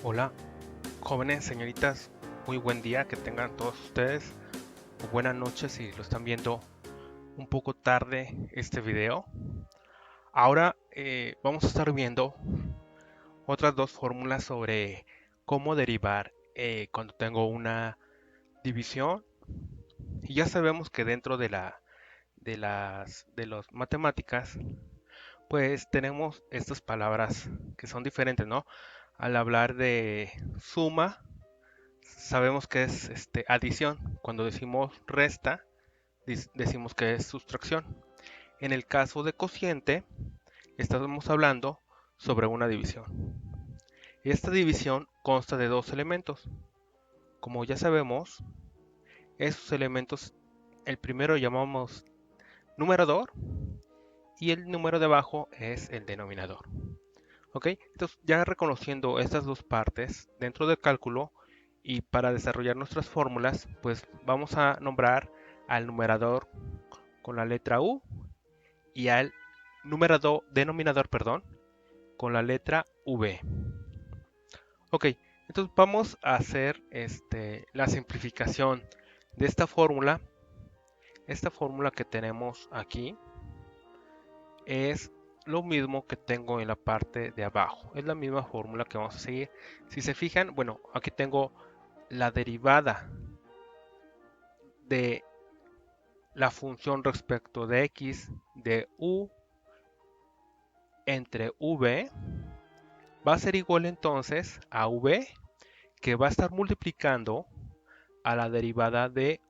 Hola, jóvenes, señoritas, muy buen día que tengan todos ustedes, o buenas noches si lo están viendo un poco tarde este video. Ahora vamos a estar viendo otras dos fórmulas sobre cómo derivar cuando tengo una división. Y ya sabemos que dentro de las matemáticas, pues tenemos estas palabras que son diferentes, ¿no? Al hablar de suma, sabemos que es adición. Cuando decimos resta, decimos que es sustracción. En el caso de cociente, estamos hablando sobre una división. Y esta división consta de dos elementos. Como ya sabemos, esos elementos, el primero llamamos numerador y el número de abajo es el denominador. ¿Ok? Entonces, ya reconociendo estas dos partes dentro del cálculo y para desarrollar nuestras fórmulas, pues vamos a nombrar al numerador con la letra U y al denominador, perdón, con la letra V. Ok, entonces vamos a hacer la simplificación de esta fórmula. Esta fórmula que tenemos aquí es lo mismo que tengo en la parte de abajo. Es la misma fórmula que vamos a seguir. Si se fijan, bueno, aquí tengo la derivada de la función respecto de x de u entre v va a ser igual entonces a v, que va a estar multiplicando a la derivada de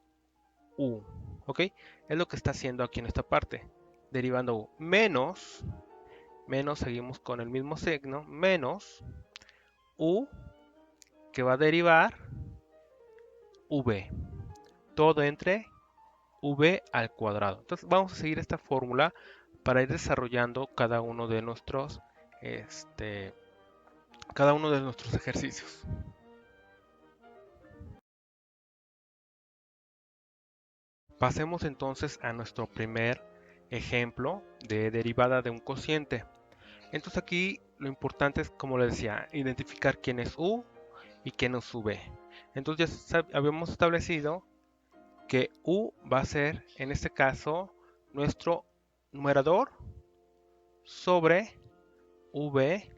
u. ¿Ok? Es lo que está haciendo aquí en esta parte. Derivando u menos, seguimos con el mismo signo, menos u, que va a derivar v. Todo entre v al cuadrado. Entonces vamos a seguir esta fórmula para ir desarrollando cada uno de nuestros ejercicios. Pasemos entonces a nuestro primer ejemplo de derivada de un cociente. Entonces aquí lo importante es, como les decía, identificar quién es u y quién es v. Entonces ya habíamos establecido que u va a ser, en este caso, nuestro numerador sobre v,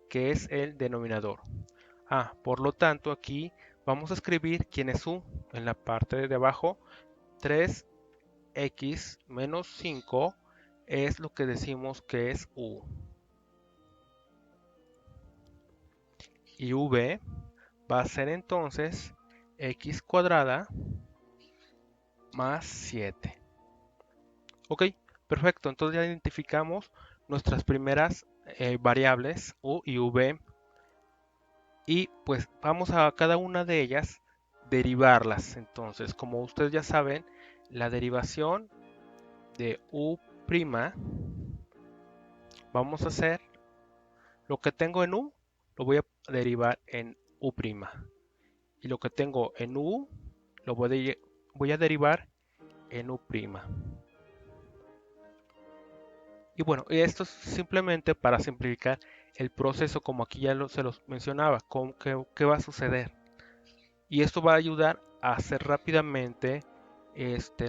que es el denominador. Por lo tanto, aquí vamos a escribir quién es u en la parte de abajo. 3x menos 5 es lo que decimos que es u. Y v va a ser entonces x cuadrada más 7. Ok, perfecto. Entonces ya identificamos nuestras primeras variables u y v. Y pues vamos a cada una de ellas derivarlas. Entonces, como ustedes ya saben, la derivación de u', vamos a hacer lo que tengo en u, lo voy a derivar en u'. Y lo que tengo en u, voy a derivar en u'. Y bueno, esto es simplemente para simplificar el proceso, como aquí ya se los mencionaba, qué va a suceder. Y esto va a ayudar a hacer rápidamente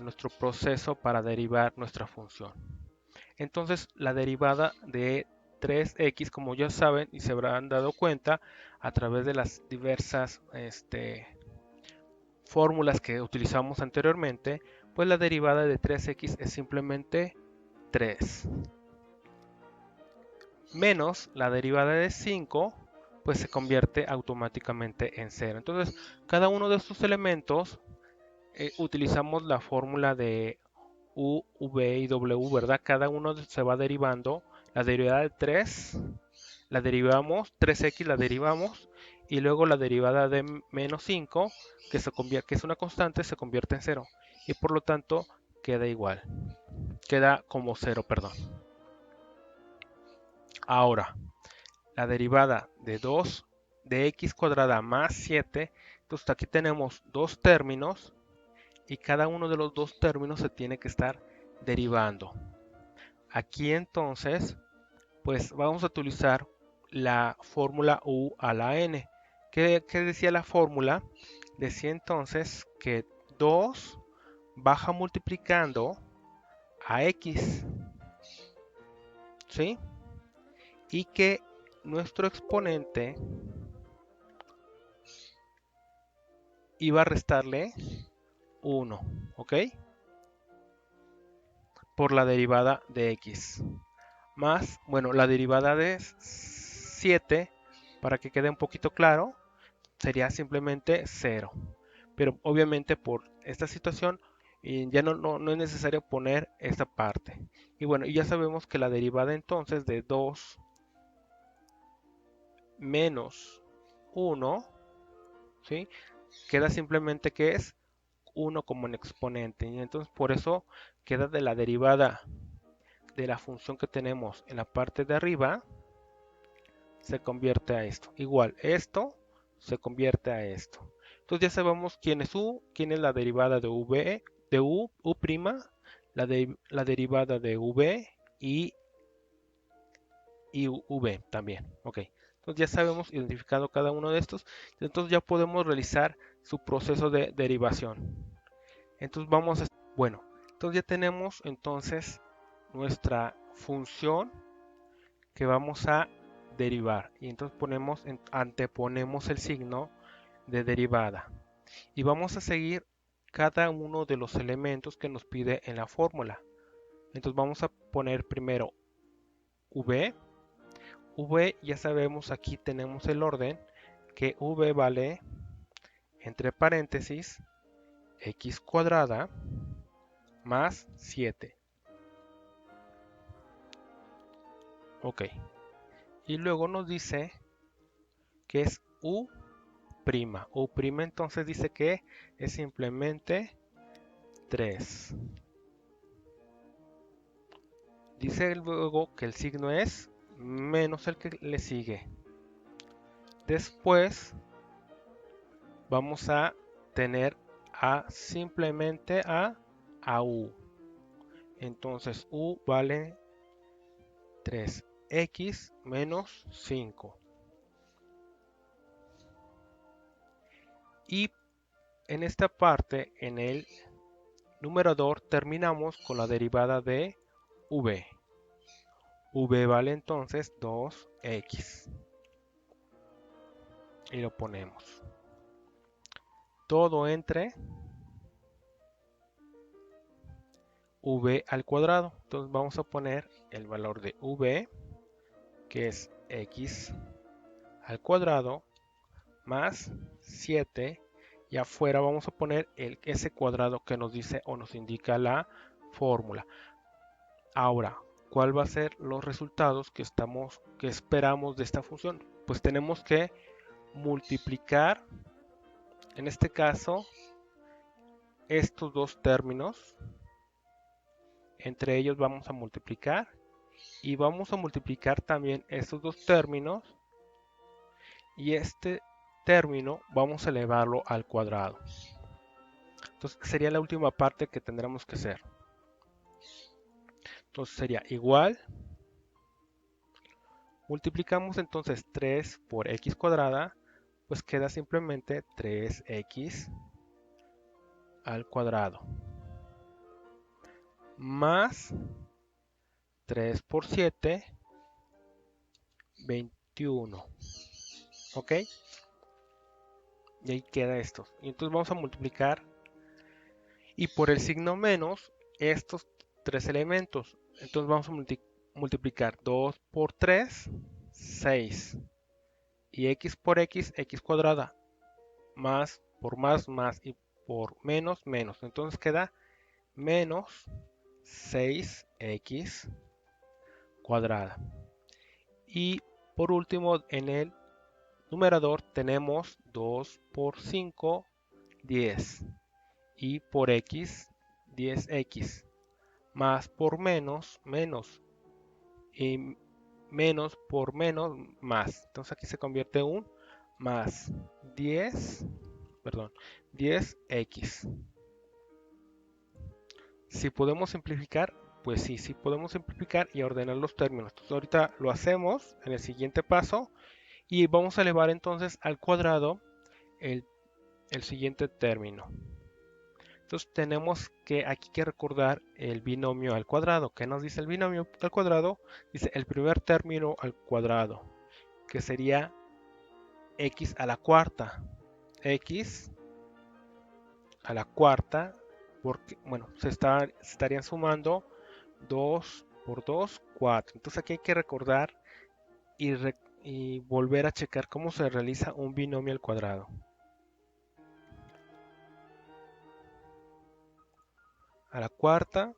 nuestro proceso para derivar nuestra función. Entonces, la derivada de 3x, como ya saben y se habrán dado cuenta a través de las diversas fórmulas que utilizamos anteriormente, pues la derivada de 3x es simplemente 3. Menos la derivada de 5, pues se convierte automáticamente en 0. Entonces, cada uno de estos elementos utilizamos la fórmula de u, v y w, ¿verdad? Cada uno se va derivando. La derivada de 3 la derivamos, 3x la derivamos, y luego la derivada de menos 5, que es una constante, se convierte en 0. Y por lo tanto queda igual. Queda como 0, perdón. Ahora, la derivada de 2 de x cuadrada más 7. Entonces aquí tenemos dos términos y cada uno de los dos términos se tiene que estar derivando. Aquí entonces, pues vamos a utilizar la fórmula u a la n. ¿Qué decía la fórmula? Decía entonces que 2 baja multiplicando a x, ¿sí? Y que nuestro exponente iba a restarle 1, ¿ok? Por la derivada de x. Más, bueno, la derivada de 7, para que quede un poquito claro, sería simplemente 0. Pero obviamente por esta situación ya no es necesario poner esta parte. Y bueno, ya sabemos que la derivada entonces de 2 menos 1, ¿sí? Queda simplemente que es 1 como un exponente. Y entonces por eso queda de la derivada de la función que tenemos en la parte de arriba, se convierte a esto. Igual, esto se convierte a esto. Entonces ya sabemos quién es u, quién es la derivada de v, de u, la derivada de v y v también. Ok. Entonces ya sabemos identificado cada uno de estos. Entonces ya podemos realizar su proceso de derivación. Entonces bueno, entonces ya tenemos entonces nuestra función que vamos a derivar. Y entonces anteponemos el signo de derivada. Y vamos a seguir cada uno de los elementos que nos pide en la fórmula. Entonces vamos a poner primero v. V ya sabemos, aquí tenemos el orden, que v vale entre paréntesis x cuadrada más 7. Ok. Y luego nos dice que es u'. U' entonces dice que es simplemente 3. Dice luego que el signo es menos el que le sigue. Después vamos a tener simplemente a u. Entonces u vale 3x menos 5. Y en esta parte, en el numerador, terminamos con la derivada de v. V vale entonces 2x. Y lo ponemos. Todo entre v al cuadrado. Entonces vamos a poner el valor de v, que es x al cuadrado, más 7. Y afuera vamos a poner ese cuadrado que nos dice o nos indica la fórmula. Ahora, ¿cuál va a ser los resultados que esperamos de esta función? Pues tenemos que multiplicar, en este caso, estos dos términos. Entre ellos vamos a multiplicar y vamos a multiplicar también estos dos términos, y este término vamos a elevarlo al cuadrado. Entonces sería la última parte que tendremos que hacer. Entonces sería igual, multiplicamos entonces 3 por x cuadrada, pues queda simplemente 3x al cuadrado, más 3 por 7, 21. ¿Ok? Y ahí queda esto. Y entonces vamos a multiplicar, y por el signo menos, estos tres elementos. Entonces vamos a multiplicar 2 por 3, 6. Y x por x, x cuadrada. Más por más, más. Y por menos, menos. Entonces queda menos 6x cuadrada. Y por último, en el numerador tenemos 2 por 5, 10. Y por x, 10x. Más por menos, menos. Y menos por menos, más. Entonces aquí se convierte en un más 10, perdón, 10x. Si podemos simplificar, pues sí podemos simplificar y ordenar los términos. Entonces ahorita lo hacemos en el siguiente paso Y vamos a elevar entonces al cuadrado el, el siguiente término. Entonces tenemos que aquí que recordar el binomio al cuadrado. ¿Qué nos dice el binomio al cuadrado? Dice el primer término al cuadrado, que sería x a la cuarta. X a la cuarta, porque, bueno, se estarían sumando 2 por 2, 4. Entonces aquí hay que recordar y volver a checar cómo se realiza un binomio al cuadrado. A la cuarta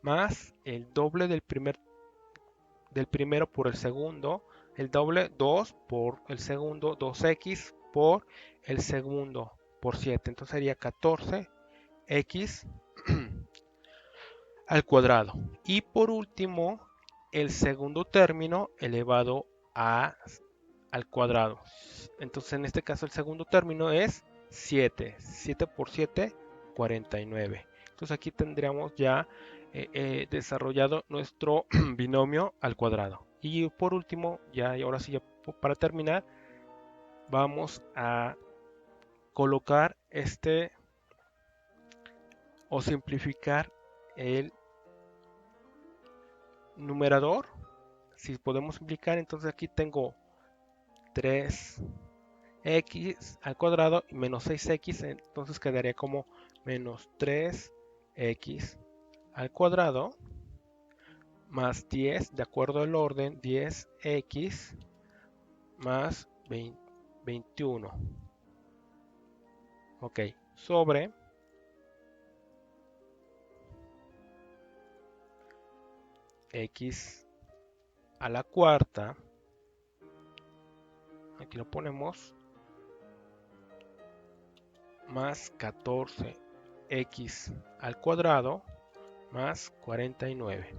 más el doble del primero por el segundo, el doble 2 por el segundo, 2x por el segundo por 7. Entonces sería 14x al cuadrado. Y por último, el segundo término elevado al cuadrado. Entonces en este caso el segundo término es 7. 7 por 7, 49. Entonces aquí tendríamos ya desarrollado nuestro binomio al cuadrado. Y por último, ya y ahora sí, ya para terminar, vamos a colocar o simplificar el numerador. Si podemos simplificar, entonces aquí tengo 3x al cuadrado y menos 6x, entonces quedaría como menos 3x al cuadrado más 10, de acuerdo al orden, 10x más 21. Ok, sobre x a la cuarta, aquí lo ponemos, más 14x al cuadrado más 49.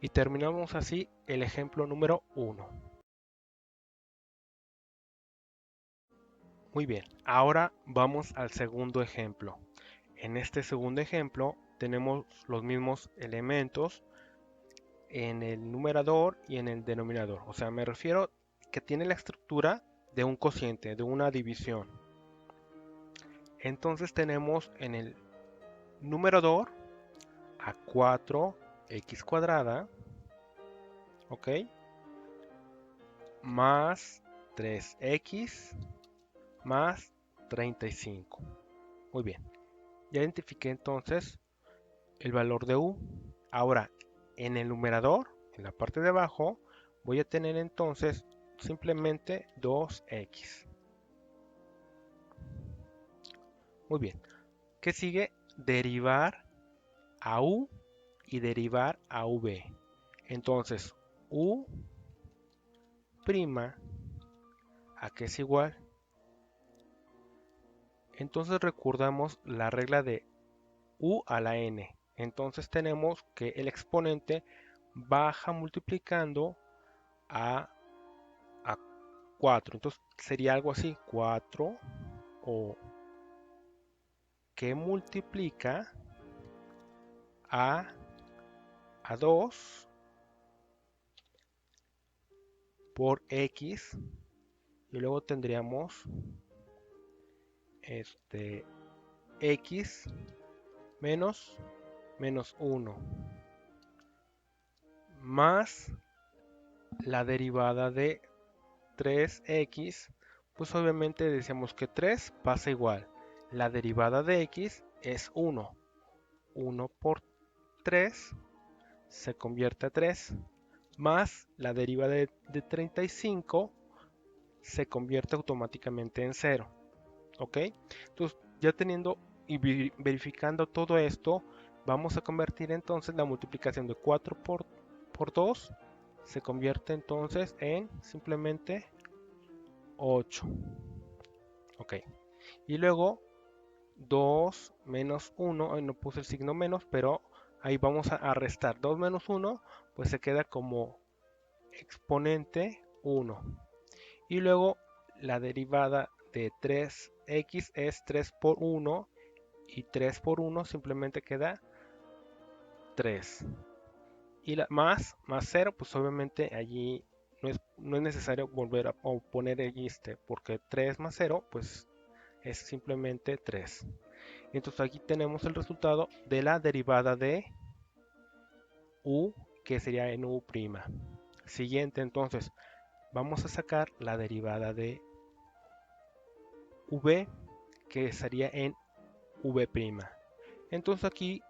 Y terminamos así el ejemplo número 1. Muy bien, ahora vamos al segundo ejemplo. En este segundo ejemplo tenemos los mismos elementos en el numerador y en el denominador. O sea, me refiero que tiene la estructura de un cociente, de una división. Entonces tenemos en el numerador a 4x cuadrada, ¿ok? Más 3x más 35. Muy bien. Ya identifiqué entonces el valor de u. Ahora, en el numerador, en la parte de abajo, voy a tener entonces simplemente 2x. Muy bien. ¿Qué sigue? Derivar a u y derivar a v. Entonces, u prima a que es igual. Entonces recordamos la regla de u a la n. Entonces tenemos que el exponente baja multiplicando a 4. Entonces sería algo así, 4 o que multiplica a 2 por x y luego tendríamos x menos 1 más la derivada de 3x, pues obviamente decíamos que 3 pasa igual. La derivada de x es 1. 1 por 3 se convierte a 3, más la derivada de 35 se convierte automáticamente en 0. ¿Ok? Entonces, ya teniendo y verificando todo esto, vamos a convertir entonces la multiplicación de 4 por 2 se convierte entonces en simplemente 8. Ok. Y luego 2 menos 1, ahí no puse el signo menos, pero ahí vamos a restar 2 menos 1, pues se queda como exponente 1. Y luego la derivada de 3x es 3 por 1 y 3 por 1 simplemente queda 3. Y más 0, pues obviamente allí no es necesario volver a poner porque 3 más 0 pues es simplemente 3. Entonces aquí tenemos el resultado de la derivada de u, que sería en u'. Siguiente, entonces, vamos a sacar la derivada de v, que sería en v'. Entonces aquí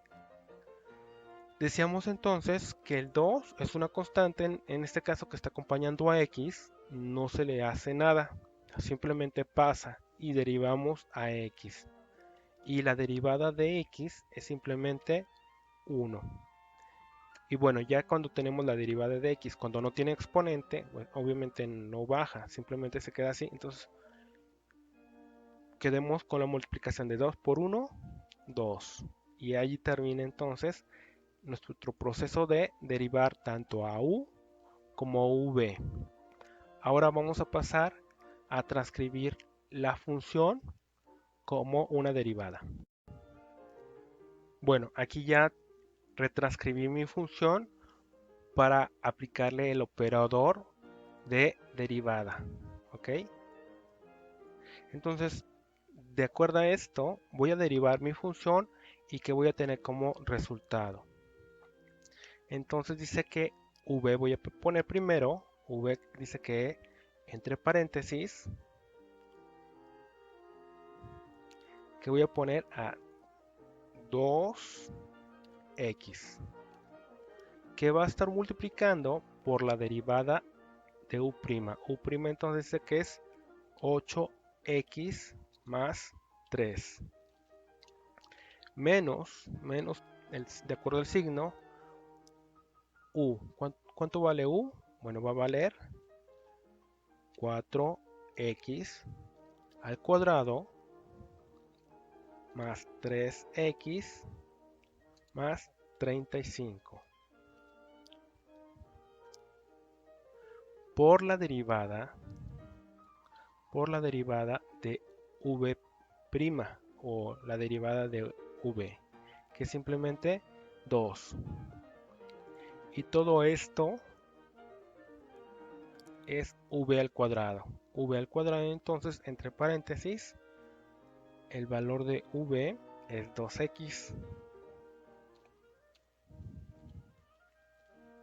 decíamos entonces que el 2 es una constante, en este caso que está acompañando a x, no se le hace nada, simplemente pasa y derivamos a x. Y la derivada de x es simplemente 1. Y bueno, ya cuando tenemos la derivada de x, cuando no tiene exponente, pues, obviamente no baja, simplemente se queda así. Entonces, quedemos con la multiplicación de 2 por 1, 2. Y allí termina entonces nuestro proceso de derivar tanto a u como a v. Ahora vamos a pasar a transcribir la función como una derivada. Bueno, aquí ya retranscribí mi función para aplicarle el operador de derivada. ¿Ok? Entonces, de acuerdo a esto, voy a derivar mi función y que voy a tener como resultado. Entonces dice que v voy a poner primero, v dice que entre paréntesis, que voy a poner a 2x, que va a estar multiplicando por la derivada de u'. U' entonces dice que es 8x más 3. Menos, de acuerdo al signo, u. ¿Cuánto vale u? Bueno, va a valer 4x al cuadrado más 3x más 35 por la derivada de v' o la derivada de v, que es simplemente 2. Y todo esto es v al cuadrado. V al cuadrado, entonces, entre paréntesis, el valor de v es 2x.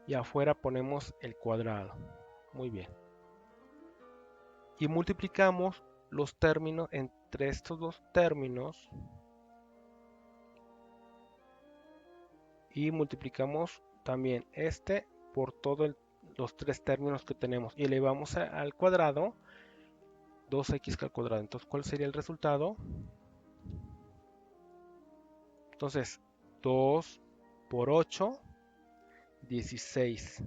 Y afuera ponemos el cuadrado. Muy bien. Y multiplicamos los términos entre estos dos términos. Y multiplicamos también este por todos los tres términos que tenemos. Y elevamos al cuadrado 2x al cuadrado. Entonces, ¿cuál sería el resultado? Entonces, 2 por 8, 16.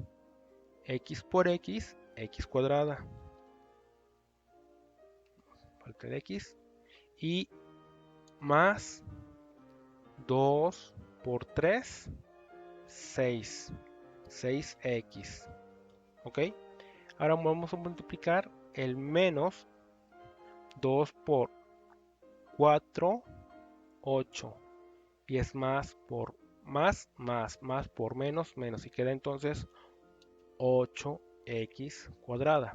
X por x, x cuadrada. Falta de x. Y más 2 por 3, 6. 6x. ¿Ok? Ahora vamos a multiplicar el menos 2 por 4, 8. Y es más por más por menos, menos. Y queda entonces 8x cuadrada.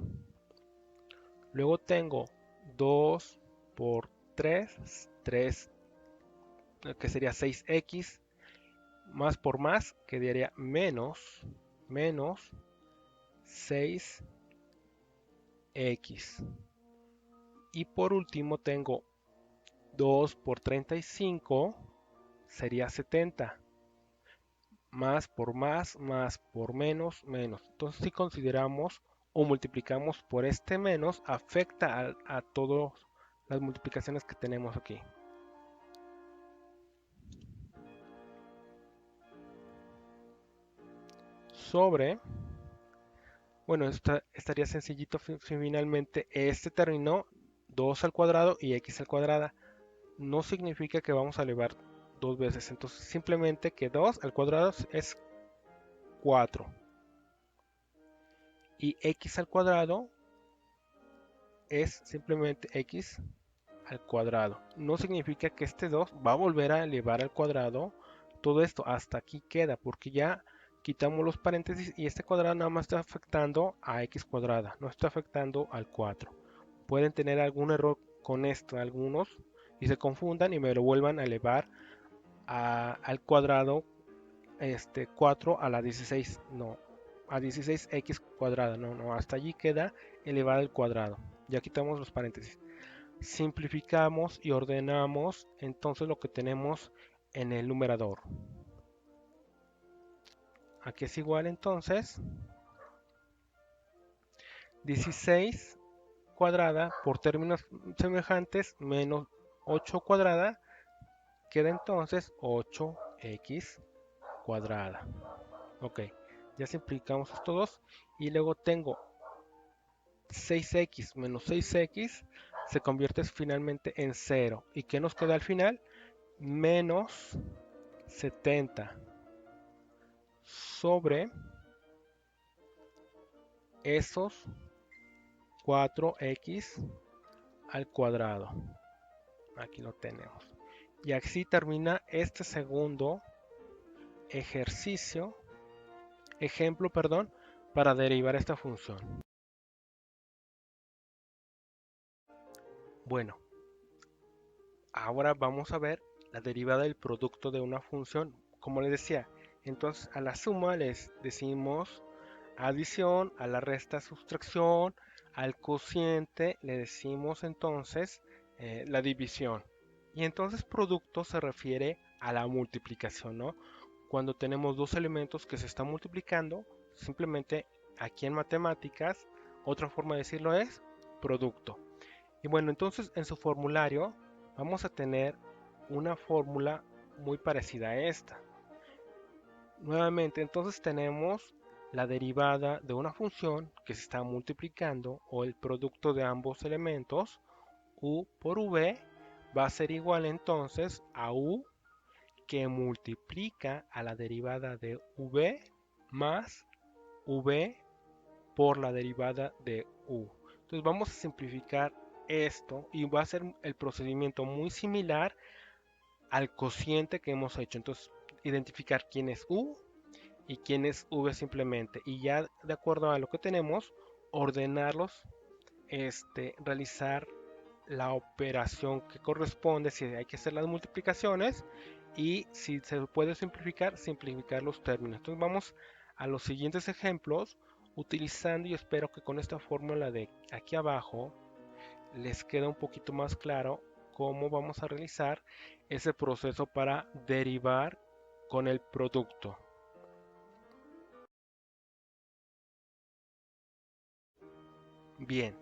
Luego tengo 2 por 3, 3, que sería 6x, más por más, quedaría menos 6x. Y por último tengo 2 por 35, sería 70. Más por menos, menos. Entonces si consideramos o multiplicamos por este menos, afecta a todas las multiplicaciones que tenemos aquí. Sobre, bueno, estaría sencillito finalmente. Este término 2 al cuadrado y x al cuadrado. No significa que vamos a elevar dos veces. Entonces simplemente que 2 al cuadrado es 4. Y x al cuadrado es simplemente x al cuadrado. No significa que este 2 va a volver a elevar al cuadrado. Todo esto hasta aquí queda porque ya quitamos los paréntesis y este cuadrado nada más está afectando a x cuadrada, no está afectando al 4. Pueden tener algún error con esto algunos y se confundan y me lo vuelvan a elevar al cuadrado 4 a la 16, no, a 16x cuadrada, no, hasta allí queda elevado al cuadrado. Ya quitamos los paréntesis. Simplificamos y ordenamos entonces lo que tenemos en el numerador. Aquí es igual entonces 16 cuadrada por términos semejantes menos 8 cuadrada queda entonces 8x cuadrada. Ok, ya simplificamos estos dos y luego tengo 6x menos 6x se convierte finalmente en 0. ¿Y qué nos queda al final? Menos 70 sobre esos 4x al cuadrado. Aquí lo tenemos. Y así termina este segundo ejemplo, para derivar esta función. Bueno, ahora vamos a ver la derivada del producto de una función. Como les decía, entonces a la suma les decimos adición, a la resta sustracción, al cociente le decimos entonces la división. Y entonces producto se refiere a la multiplicación, ¿no? Cuando tenemos dos elementos que se están multiplicando, simplemente aquí en matemáticas, otra forma de decirlo es producto. Y bueno, entonces en su formulario vamos a tener una fórmula muy parecida a esta. Nuevamente, entonces tenemos la derivada de una función que se está multiplicando o el producto de ambos elementos, u por v, va a ser igual entonces a u que multiplica a la derivada de v más v por la derivada de u. Entonces vamos a simplificar esto y va a ser el procedimiento muy similar al cociente que hemos hecho. Entonces identificar quién es u y quién es v simplemente, y ya de acuerdo a lo que tenemos ordenarlos, realizar la operación que corresponde, si hay que hacer las multiplicaciones, y si se puede simplificar los términos. Entonces vamos a los siguientes ejemplos utilizando, y espero que con esta fórmula de aquí abajo les quede un poquito más claro cómo vamos a realizar ese proceso para derivar con el producto. Bien,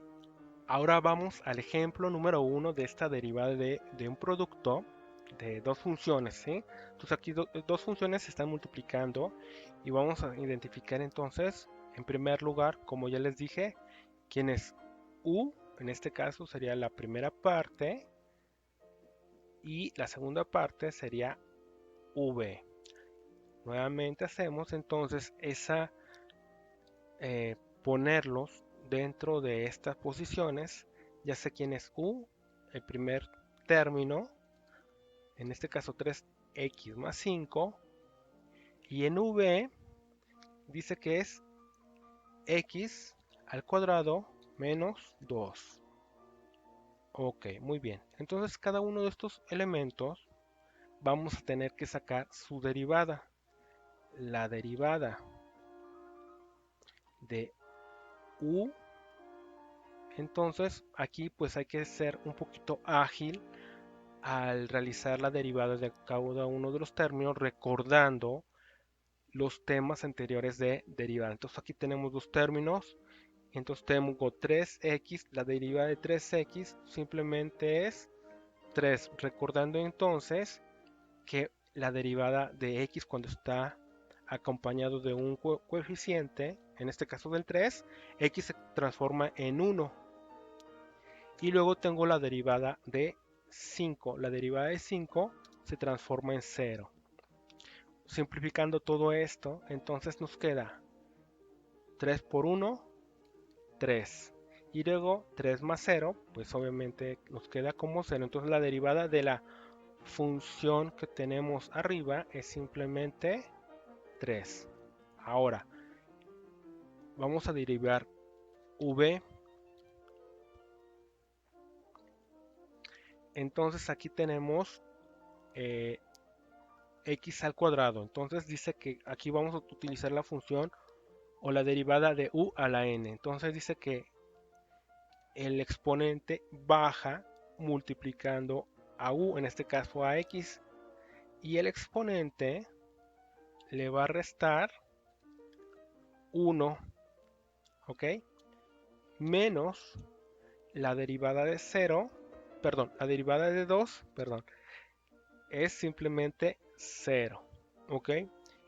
ahora vamos al ejemplo número 1 de esta derivada de un producto de dos funciones, ¿sí? Entonces aquí dos funciones se están multiplicando y vamos a identificar entonces, en primer lugar, como ya les dije, quién es u, en este caso sería la primera parte, y la segunda parte sería v. Nuevamente hacemos entonces ponerlos dentro de estas posiciones. Ya sé quién es u, el primer término, en este caso 3x más 5, y en v dice que es x al cuadrado menos 2. Ok, muy bien. Entonces cada uno de estos elementos vamos a tener que sacar su derivada. La derivada de u, entonces aquí pues hay que ser un poquito ágil al realizar la derivada de cada uno de los términos, recordando los temas anteriores de derivada. Entonces aquí tenemos dos términos, entonces tengo 3x, la derivada de 3x simplemente es 3, recordando entonces que la derivada de x cuando está acompañado de un coeficiente, en este caso del 3, x se transforma en 1. Y luego tengo la derivada de 5. La derivada de 5 se transforma en 0. Simplificando todo esto, entonces nos queda 3 por 1, 3. Y luego 3 más 0, pues obviamente nos queda como 0. Entonces la derivada de la función que tenemos arriba es simplemente 3. Ahora, vamos a derivar v. Entonces aquí tenemos x al cuadrado. Entonces dice que aquí vamos a utilizar la función o la derivada de u a la n. Entonces dice que el exponente baja multiplicando a u, en este caso a x, y el exponente le va a restar 1, ¿ok? Menos la derivada de 0, perdón, la derivada de 2, perdón, es simplemente 0, ¿ok?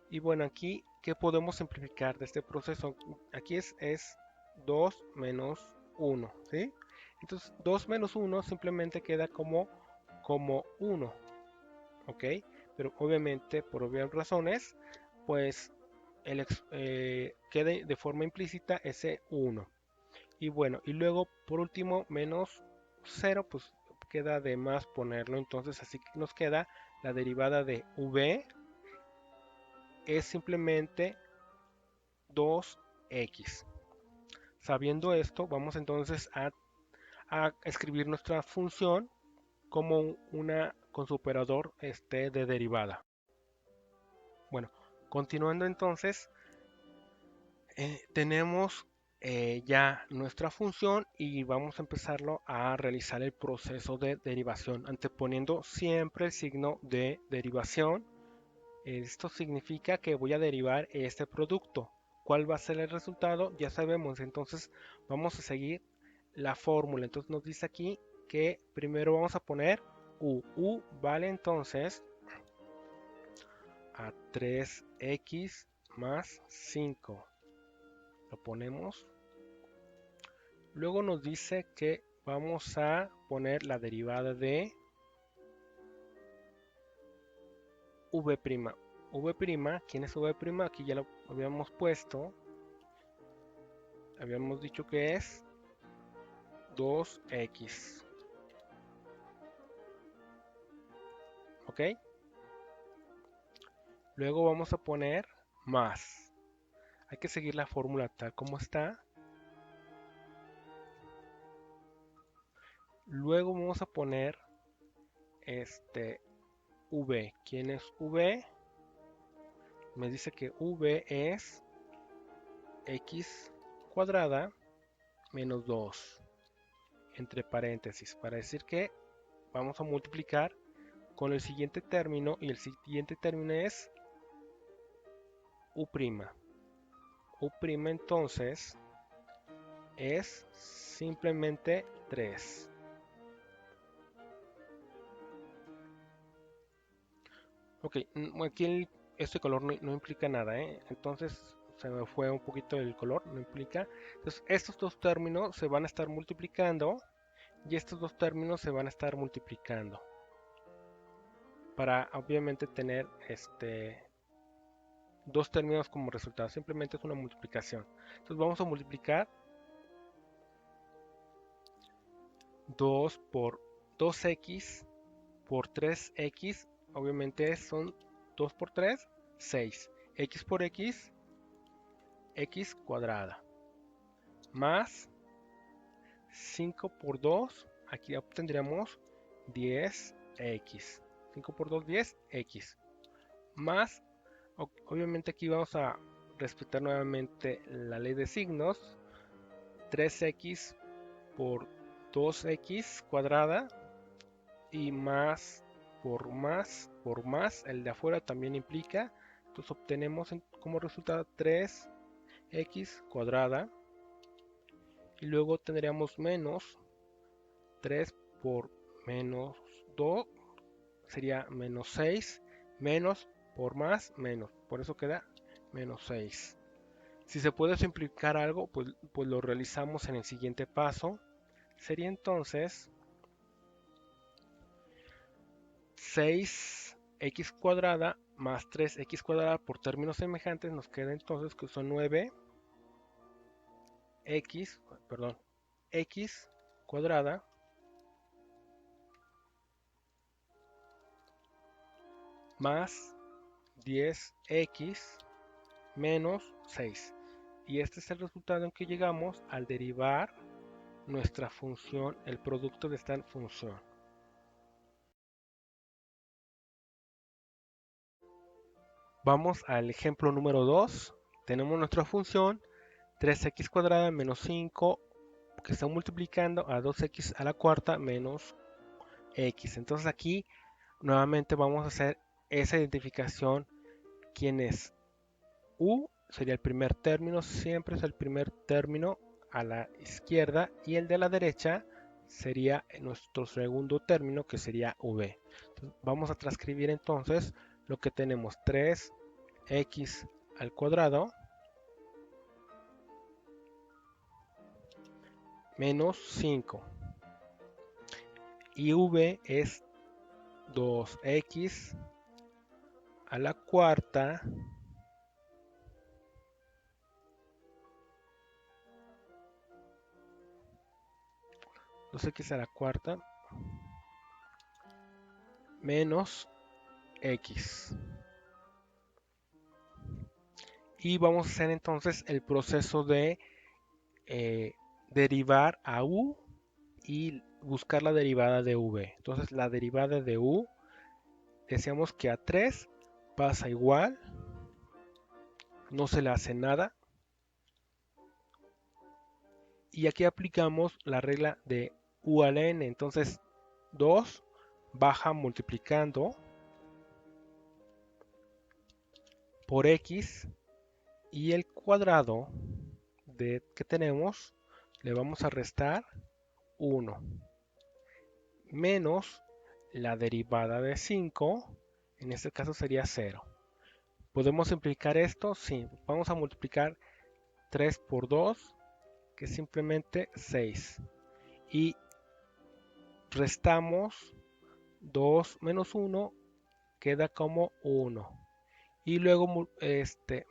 Y bueno, aquí, ¿qué podemos simplificar de este proceso? Aquí es 2 menos 1, ¿sí? Entonces, 2 menos 1 simplemente queda como 1, ¿ok? Pero obviamente, por obvias razones, pues queda de forma implícita ese 1. Y bueno, y luego, por último, menos 0, pues queda de más ponerlo. Entonces, así que nos queda la derivada de v es simplemente 2x. Sabiendo esto, vamos entonces a escribir nuestra función como con su operador de derivada. Bueno, continuando entonces, tenemos ya nuestra función y vamos a empezarlo a realizar el proceso de derivación, anteponiendo siempre el signo de derivación. Esto significa que voy a derivar este producto. ¿Cuál va a ser el resultado? Ya sabemos, entonces vamos a seguir la fórmula. Entonces nos dice aquí que primero vamos a poner u. U vale entonces a 3x más 5. Lo ponemos. Luego nos dice que vamos a poner la derivada de v'. V', ¿quién es v'? Aquí ya lo habíamos puesto. Habíamos dicho que es 2x. ¿Ok? Luego vamos a poner más. Hay que seguir la fórmula tal como está. Luego vamos a poner v. ¿Quién es v? Me dice que v es x cuadrada menos 2 entre paréntesis, para decir que vamos a multiplicar con el siguiente término, y el siguiente término es u'. U' entonces es simplemente 3. Ok, aquí este color no implica nada, entonces se me fue un poquito el color, no implica. Entonces estos dos términos se van a estar multiplicando y estos dos términos se van a estar multiplicando para obviamente tener dos términos como resultado. Simplemente es una multiplicación. Entonces vamos a multiplicar 2 por 2x por 3x, obviamente son 2 por 3, 6. X por x, x cuadrada. Más 5 por 2, aquí obtendríamos 10x. 5 por 2, 10x. Más, obviamente aquí vamos a respetar nuevamente la ley de signos. 3x por 2x cuadrada. Y más por más, el de afuera también implica. Entonces obtenemos como resultado 3x cuadrada. Y luego tendríamos menos 3 por menos 2 sería menos 6, menos por más, menos. Por eso queda menos 6. Si se puede simplificar algo, pues lo realizamos en el siguiente paso. Sería entonces 6x cuadrada más 3x cuadrada por términos semejantes nos queda entonces que son 9x, perdón, x cuadrada más 10x menos 6. Y este es el resultado en que llegamos al derivar nuestra función, el producto de esta función. Vamos al ejemplo número 2. Tenemos nuestra función 3x cuadrada menos 5 que está multiplicando a 2x a la cuarta menos x. Entonces aquí nuevamente vamos a hacer esa identificación. ¿Quién es? U sería el primer término, siempre es el primer término a la izquierda, y el de la derecha sería nuestro segundo término, que sería v. Entonces, vamos a transcribir entonces lo que tenemos: 3x al cuadrado menos 5, y v es 2x a la cuarta menos x. Y vamos a hacer entonces el proceso de derivar a u y buscar la derivada de v. Entonces la derivada de u, decíamos que a 3 pasa igual, no se le hace nada. Y aquí aplicamos la regla de u a la n. Entonces 2 baja multiplicando por x, y el cuadrado que tenemos le vamos a restar 1 menos la derivada de 5, en este caso sería 0. ¿Podemos simplificar esto? Sí, vamos a multiplicar 3 por 2, que es simplemente 6. Y restamos 2 menos 1, queda como 1. Y luego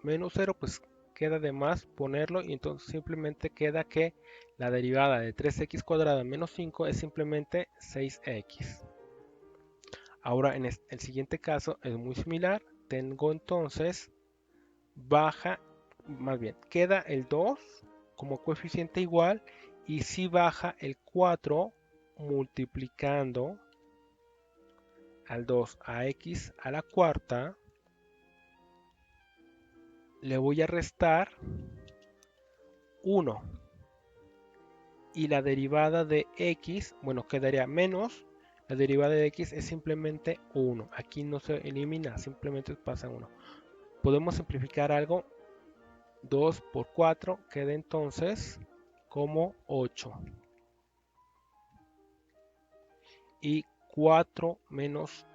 menos 0, pues queda de más ponerlo, y entonces simplemente queda que la derivada de 3x cuadrada menos 5 es simplemente 6x. Ahora en el siguiente caso es muy similar. Tengo entonces queda el 2 como coeficiente igual, y si baja el 4 multiplicando al 2 a x a la cuarta, le voy a restar 1, y la derivada de x, bueno, quedaría menos, la derivada de x es simplemente 1, aquí no se elimina, simplemente pasa 1. Podemos simplificar algo: 2 por 4 queda entonces como 8, y 4 menos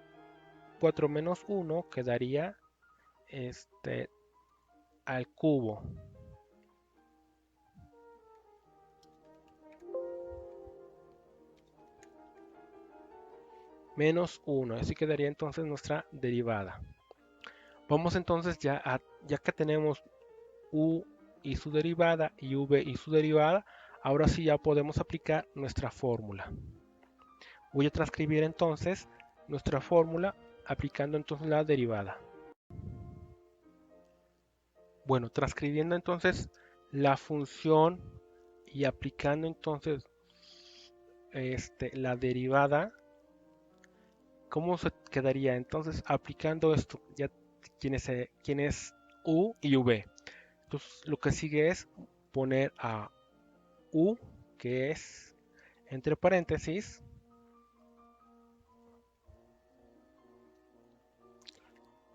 1 quedaría al cubo. Menos 1, así quedaría entonces nuestra derivada. Vamos entonces ya que tenemos u y su derivada y v y su derivada, ahora sí ya podemos aplicar nuestra fórmula. Voy a transcribir entonces nuestra fórmula aplicando entonces la derivada. Bueno, transcribiendo entonces la función y aplicando entonces la derivada, ¿cómo se quedaría? Entonces, aplicando esto, ya quién es u y v. Entonces, lo que sigue es poner a u, que es entre paréntesis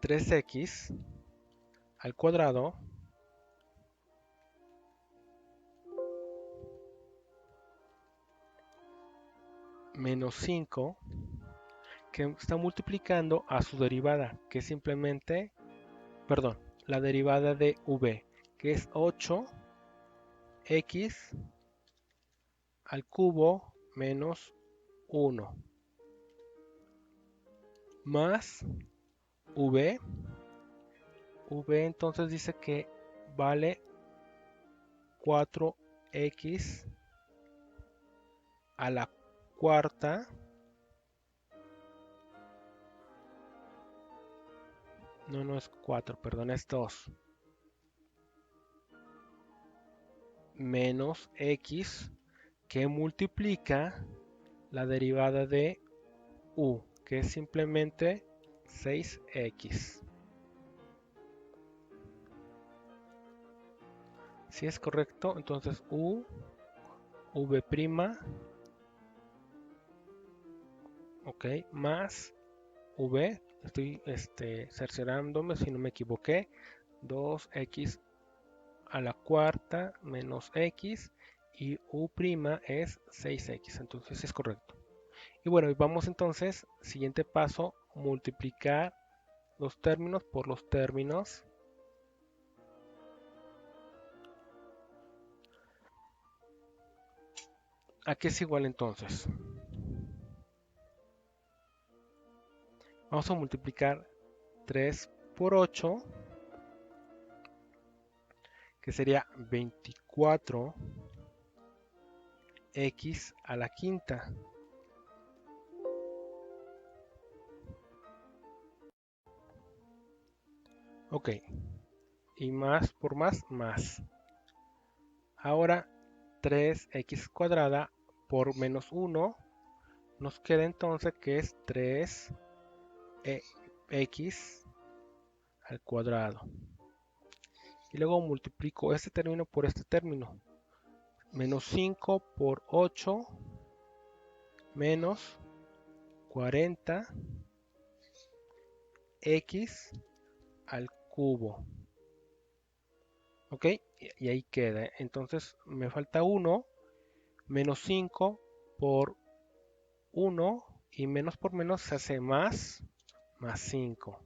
3x al cuadrado menos 5, que está multiplicando a su derivada, que es simplemente, perdón, la derivada de v, que es 8x al cubo menos 1, más v. V entonces dice que vale 4x a la cuarta no es 4, perdón, es 2. menos x que multiplica la derivada de u, que es simplemente 6x. Si es correcto, entonces u, v', ok, más v, estoy cerciorándome si no me equivoqué, 2x a la cuarta menos x, y u' es 6x, entonces es correcto. Y bueno, vamos entonces, siguiente paso, multiplicar los términos por los términos. ¿A qué es igual entonces? Vamos a multiplicar 3 por 8, que sería 24x a la quinta. Ok, y más por más, más. Ahora 3x cuadrada por menos 1, nos queda entonces que es 3x al cuadrado. Y luego multiplico este término por este término. Menos 5 por 8 menos 40x al cubo. Ok, y ahí queda. Entonces me falta 1, menos 5 por 1, y menos por menos se hace más 5.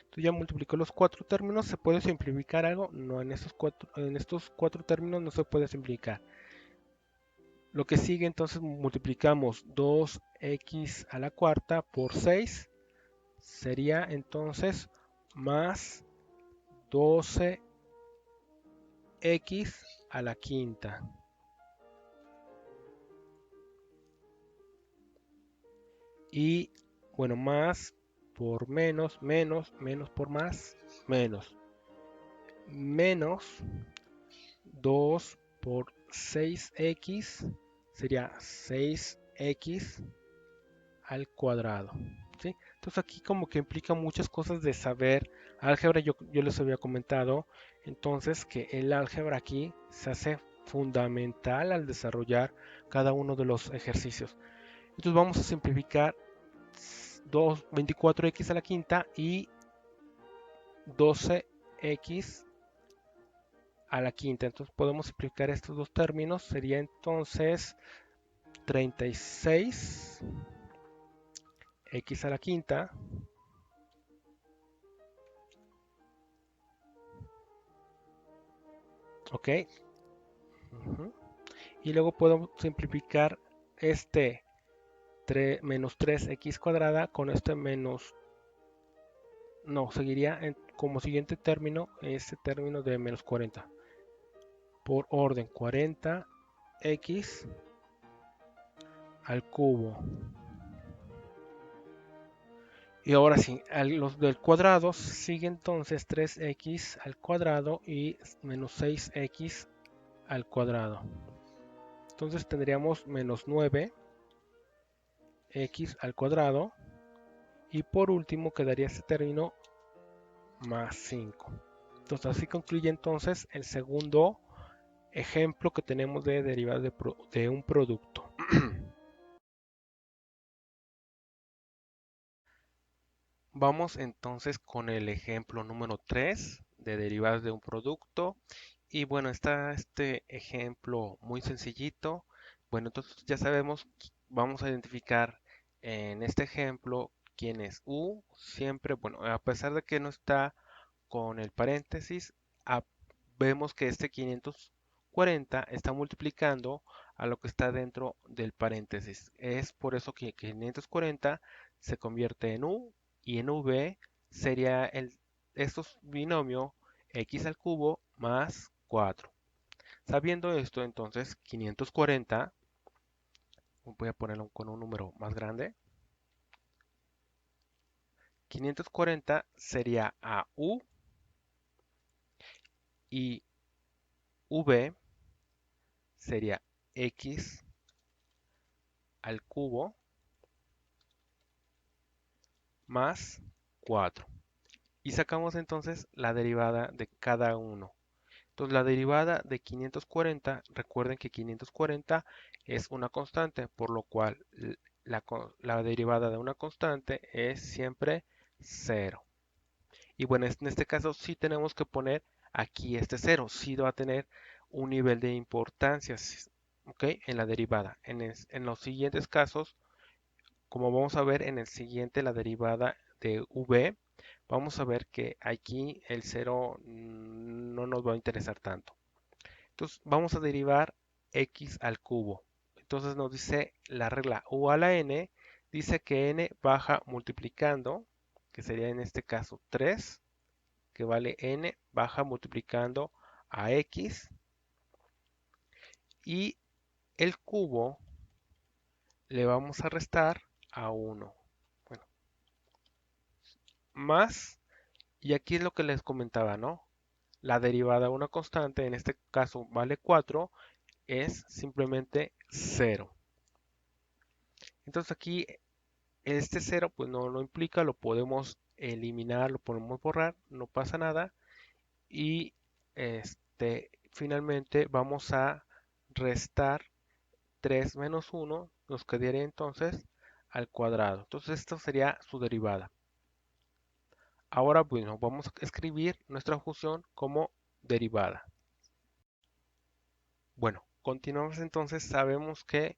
Entonces ya multiplico los cuatro términos. ¿Se puede simplificar algo? No, en estos cuatro términos no se puede simplificar. Lo que sigue, entonces multiplicamos 2x a la cuarta por 6. Sería entonces más 12x a la quinta. Y bueno, más por menos, menos, menos por más, menos. Menos 2 por 6x sería 6x al cuadrado. ¿Sí? Entonces aquí como que implica muchas cosas de saber álgebra. Yo les había comentado entonces que el álgebra aquí se hace fundamental al desarrollar cada uno de los ejercicios. Entonces vamos a simplificar 24x a la quinta y 12x a la quinta. Entonces podemos simplificar estos dos términos. Sería entonces 36x a la quinta ok. Y luego podemos simplificar este menos 3x cuadrada con este menos, no, seguiría como siguiente término este término de menos 40 por orden 40x al cubo. Y ahora sí, los del cuadrado sigue entonces 3x al cuadrado y menos 6x al cuadrado. Entonces tendríamos menos 9x al cuadrado. Y por último quedaría este término más 5. Entonces así concluye entonces el segundo ejemplo que tenemos de derivadas de un producto. Vamos entonces con el ejemplo número 3 de derivadas de un producto. Y bueno, está este ejemplo muy sencillito. Bueno, entonces ya sabemos, vamos a identificar en este ejemplo quién es u. Siempre, bueno, a pesar de que no está con el paréntesis, a- vemos que este 540 está multiplicando a lo que está dentro del paréntesis. Es por eso que 540 se convierte en u, y en v sería estos binomio x al cubo más 4. Sabiendo esto, entonces 540, voy a ponerlo con un número más grande, 540 sería a u, y v sería x al cubo más 4. Y sacamos entonces la derivada de cada uno. Entonces la derivada de 540, recuerden que 540 es una constante, por lo cual la derivada de una constante es siempre 0. Y bueno, en este caso sí tenemos que poner aquí este 0, sí va a tener un nivel de importancia, ¿ok? En la derivada. En los siguientes casos, como vamos a ver en el siguiente, la derivada de v, vamos a ver que aquí el 0 no nos va a interesar tanto. Entonces vamos a derivar x al cubo. Entonces nos dice la regla u a la n, dice que n baja multiplicando, que sería en este caso 3, que vale n, baja multiplicando a x, y el cubo le vamos a restar a 1. Bueno, más, y aquí es lo que les comentaba, ¿no? La derivada de una constante, en este caso vale 4, es simplemente 0. Entonces aquí este 0 pues no lo implica, lo podemos eliminar, lo podemos borrar, no pasa nada. Y finalmente vamos a restar 3 menos 1, nos quedaría entonces al cuadrado. Entonces esto sería su derivada. Ahora bueno, vamos a escribir nuestra función como derivada. Bueno, continuamos entonces, sabemos que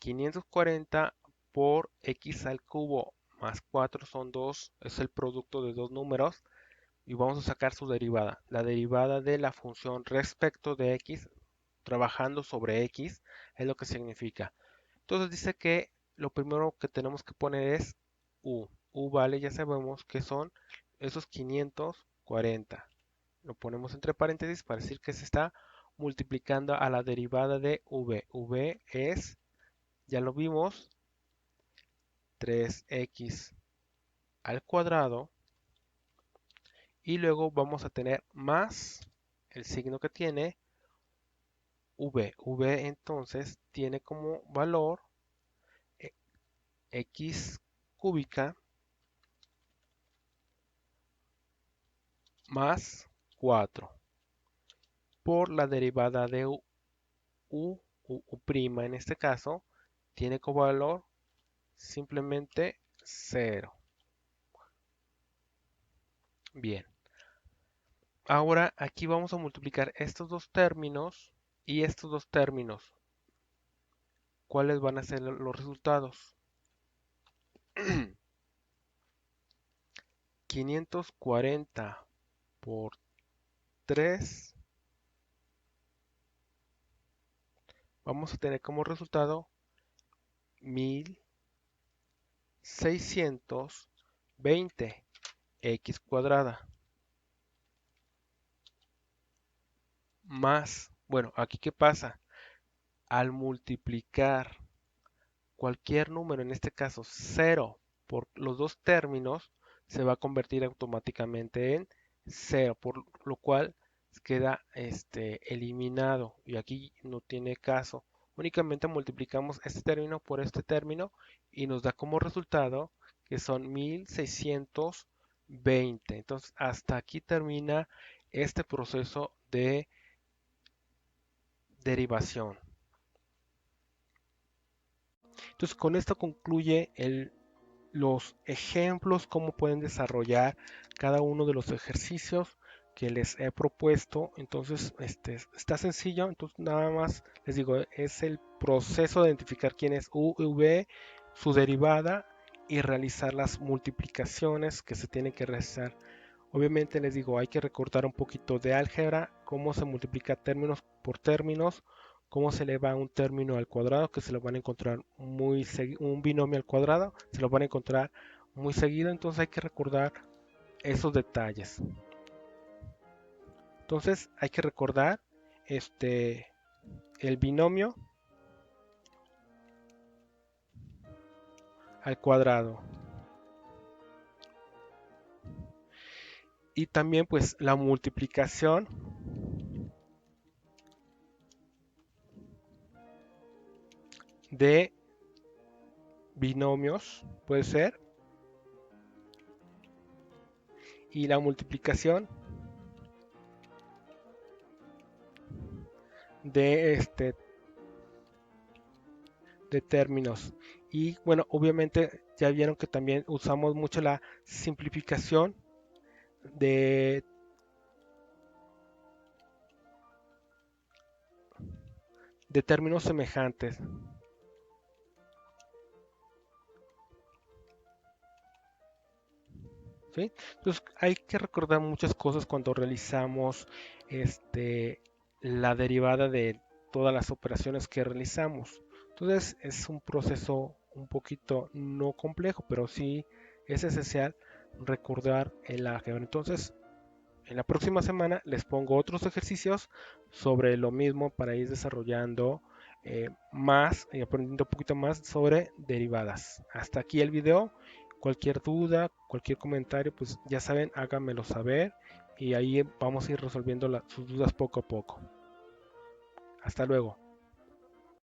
540 por x al cubo más 4 son 2, es el producto de dos números, y vamos a sacar su derivada. La derivada de la función respecto de x, trabajando sobre x, es lo que significa. Entonces dice que lo primero que tenemos que poner es u. U vale, ya sabemos que son esos 540. Lo ponemos entre paréntesis para decir que se está multiplicando a la derivada de v. V es, ya lo vimos, 3x al cuadrado, y luego vamos a tener más el signo que tiene v. V entonces tiene como valor x cúbica más 4 por la derivada de u' en este caso, tiene como valor simplemente 0. Bien, ahora aquí vamos a multiplicar estos dos términos y estos dos términos. ¿Cuáles van a ser los resultados? 540 por 3, vamos a tener como resultado 1620 x cuadrada más, bueno, aquí ¿qué pasa? Al multiplicar cualquier número, en este caso 0, por los dos términos, se va a convertir automáticamente en 0, por lo cual queda eliminado, y aquí no tiene caso. Únicamente multiplicamos este término por este término y nos da como resultado que son 1620. Entonces hasta aquí termina este proceso de derivación. Entonces con esto concluye los ejemplos, cómo pueden desarrollar cada uno de los ejercicios que les he propuesto. Entonces está sencillo. Entonces nada más les digo, es el proceso de identificar quién es u y v, su derivada, y realizar las multiplicaciones que se tienen que realizar. Obviamente les digo, hay que recordar un poquito de álgebra, cómo se multiplica términos por términos, cómo se eleva un término al cuadrado, que se lo van a encontrar muy seguido, un binomio al cuadrado, se lo van a encontrar muy seguido, entonces hay que recordar esos detalles. Entonces hay que recordar el binomio al cuadrado. Y también pues la multiplicación de binomios, puede ser, y la multiplicación de de términos. Y bueno, obviamente ya vieron que también usamos mucho la simplificación de, de términos semejantes. ¿Sí? Entonces hay que recordar muchas cosas cuando realizamos este, la derivada de todas las operaciones que realizamos. Entonces es un proceso un poquito no complejo, pero sí es esencial recordar el álgebra. Entonces, en la próxima semana les pongo otros ejercicios sobre lo mismo para ir desarrollando más y aprendiendo un poquito más sobre derivadas. Hasta aquí el video. Cualquier duda, cualquier comentario, pues ya saben, háganmelo saber y ahí vamos a ir resolviendo sus dudas poco a poco. Hasta luego.